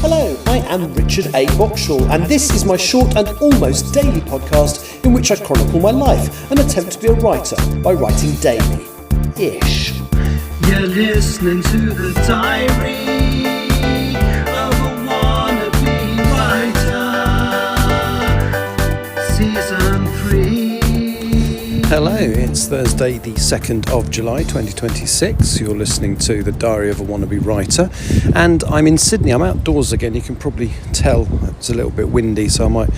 Hello, I am Richard A. Boxall, and this is my short and almost daily podcast in which I chronicle my life and attempt to be a writer by writing daily-ish. You're listening to the diary of a wannabe writer, Season 3. Hello, it's Thursday the 2nd of July 2026. You're listening to the Diary of a Wannabe Writer, and I'm in Sydney. I'm outdoors again. You can probably tell it's a little bit windy, so I might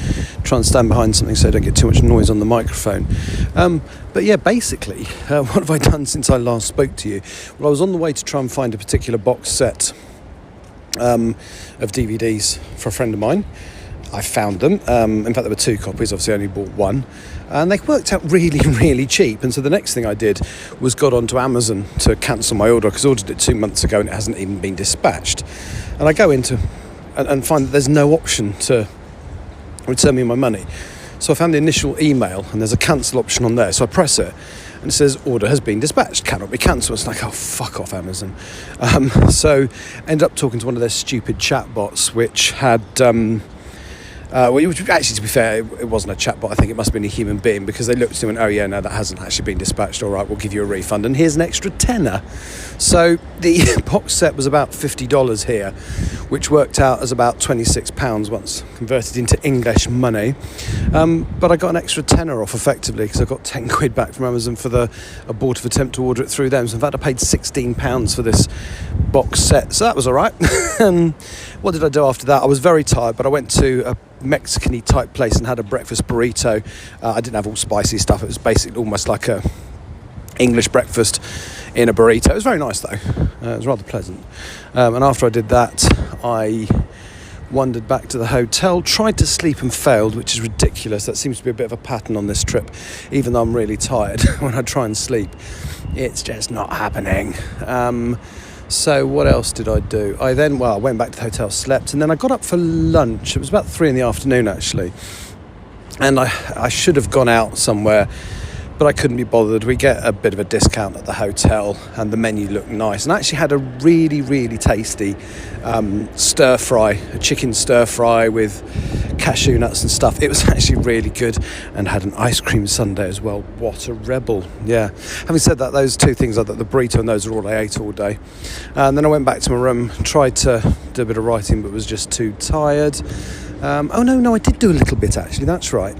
try and stand behind something so I don't get too much noise on the microphone. But yeah, basically, what have I done since I last spoke to you? Well, I was on the way to try and find a particular box set of DVDs for a friend of mine. I found them. In fact, there were 2 copies. Obviously, I only bought 1. And they worked out really, really cheap. And so the next thing I did was got onto Amazon to cancel my order, because I ordered it 2 months ago and it hasn't even been dispatched. And I go into and find that there's no option to return me my money. So I found the initial email and there's a cancel option on there. So I press it and it says order has been dispatched, cannot be cancelled. It's like, oh, fuck off, Amazon. So ended up talking to one of their stupid chat bots, which had... which actually, to be fair, it wasn't a chatbot. I think it must have been a human being, because they looked at him and, oh yeah, no, that hasn't actually been dispatched. All right, we'll give you a refund, and here's an extra tenner. So the box set was about $50 here, which worked out as about £26 once converted into English money. But I got an extra tenner off effectively, because I got 10 quid back from Amazon for the abortive attempt to order it through them. So in fact, I paid £16 for this box set. So that was all right. And what did I do after that? I was very tired, but I went to a Mexican-y type place and had a breakfast burrito. I didn't have all spicy stuff. It was basically almost like a English breakfast in a burrito. It was very nice though. It was rather pleasant. And after I did that, I wandered back to the hotel, tried to sleep and failed, which is ridiculous. That seems to be a bit of a pattern on this trip. Even though I'm really tired, when I try and sleep, it's just not happening. So what else did I do? I went back to the hotel, slept, and then I got up for lunch. It was about 3 p.m. actually. And I should have gone out somewhere, but I couldn't be bothered. We get a bit of a discount at the hotel, and the menu looked nice. And I actually had a really, really tasty chicken stir fry with cashew nuts and stuff. It was actually really good, and had an ice cream sundae as well. What a rebel. Yeah. Having said that, those 2 things, the burrito and those are all I ate all day. And then I went back to my room, tried to do a bit of writing, but was just too tired. I did do a little bit actually, that's right.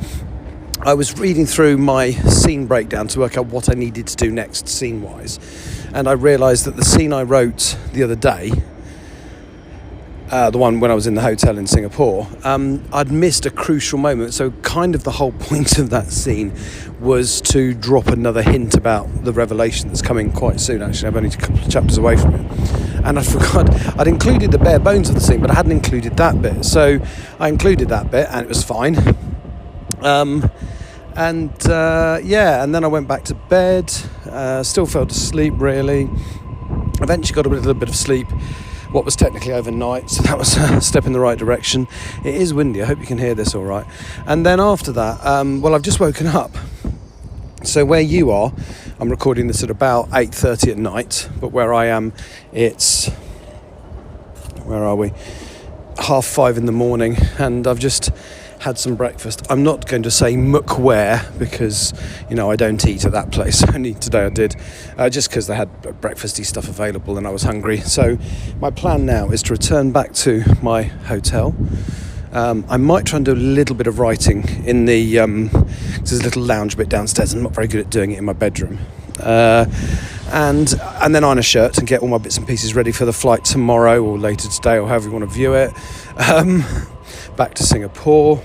I was reading through my scene breakdown to work out what I needed to do next scene-wise, and I realised that the scene I wrote the other day, the one when I was in the hotel in Singapore, I'd missed a crucial moment. So kind of the whole point of that scene was to drop another hint about the revelation that's coming quite soon. Actually, I'm only a couple of chapters away from it. And I forgot, I'd included the bare bones of the scene, but I hadn't included that bit. So I included that bit and it was fine. And then I went back to bed, still fell asleep really. Eventually got a little bit of sleep, what was technically overnight, so that was a step in the right direction. It is windy, I hope you can hear this all right. And then after that, I've just woken up. So where you are, I'm recording this at about 8:30 at night, but where I am, it's, where are we? 5:30 in the morning, and I've just had some breakfast. I'm not going to say where, because I don't eat at that place. Only today I did, just because they had breakfasty stuff available and I was hungry. So my plan now is to return back to my hotel. I might try and do a little bit of writing in the there's a little lounge bit downstairs. I'm not very good at doing it in my bedroom. And then iron a shirt and get all my bits and pieces ready for the flight tomorrow or later today, or however you want to view it. Back to Singapore,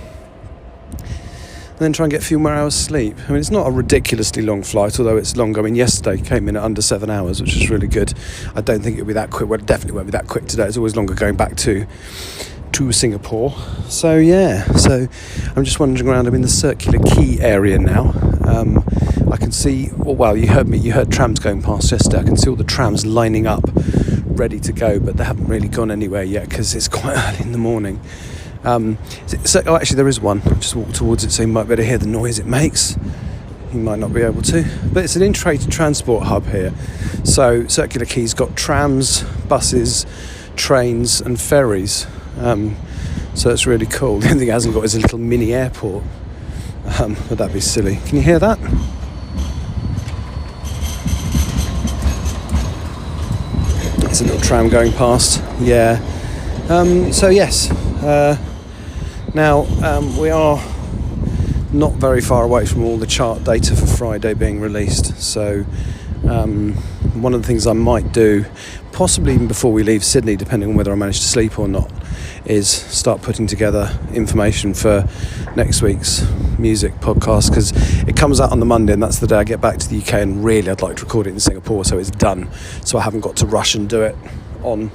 and then try and get a few more hours sleep. I mean, it's not a ridiculously long flight, although it's long. I mean, yesterday came in at under 7 hours, which is really good. I don't think it'll be that quick. Well, it definitely won't be that quick today. It's always longer going back to Singapore. So yeah, I'm just wandering around. I'm in the Circular Quay area now. I can see, you heard trams going past yesterday. I can see all the trams lining up ready to go, but they haven't really gone anywhere yet because it's quite early in the morning. Actually there is one. I've just walked towards it, so you might be able to hear the noise it makes. You might not be able to, but it's an integrated transport hub here. So Circular Quay's got trams, buses, trains and ferries. So it's really cool. The only thing it hasn't got is a little mini airport. Would that be silly? Can you hear that? There's a little tram going past. Yeah. So yes. Now we are not very far away from all the chart data for Friday being released. So one of the things I might do, possibly even before we leave Sydney, depending on whether I manage to sleep or not, is start putting together information for next week's music podcast, because it comes out on the Monday and that's the day I get back to the UK, and really I'd like to record it in Singapore so it's done, so I haven't got to rush and do it on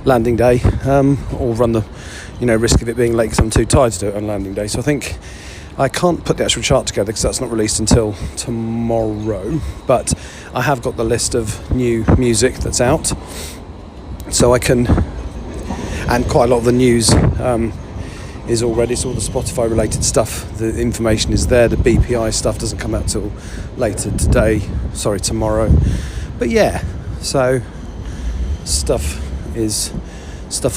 landing day, or run the risk of it being late because I'm too tired to do it on landing day. So I think I can't put the actual chart together because that's not released until tomorrow, but I have got the list of new music that's out, so I can, and quite a lot of the news is already, so all the Spotify related stuff, the information is there. The BPI stuff doesn't come out till later tomorrow, but yeah, so stuff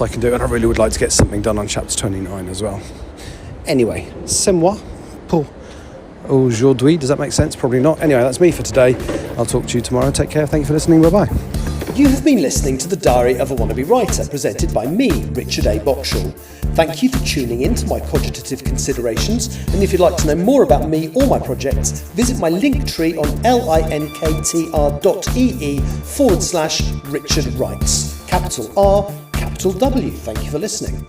I can do, and I really would like to get something done on chapter 29 as well. Anyway, c'est moi pour aujourd'hui. Does that make sense? Probably not. Anyway, that's me for today. I'll talk to you tomorrow. Take care. Thank you for listening. Bye-bye. You have been listening to The Diary of a Wannabe Writer, presented by me, Richard A. Boxall. Thank you for tuning in to my cogitative considerations, and if you'd like to know more about me or my projects, visit my link tree on linktr.ee/Richard Writes. Capital R, capital W. Thank you for listening.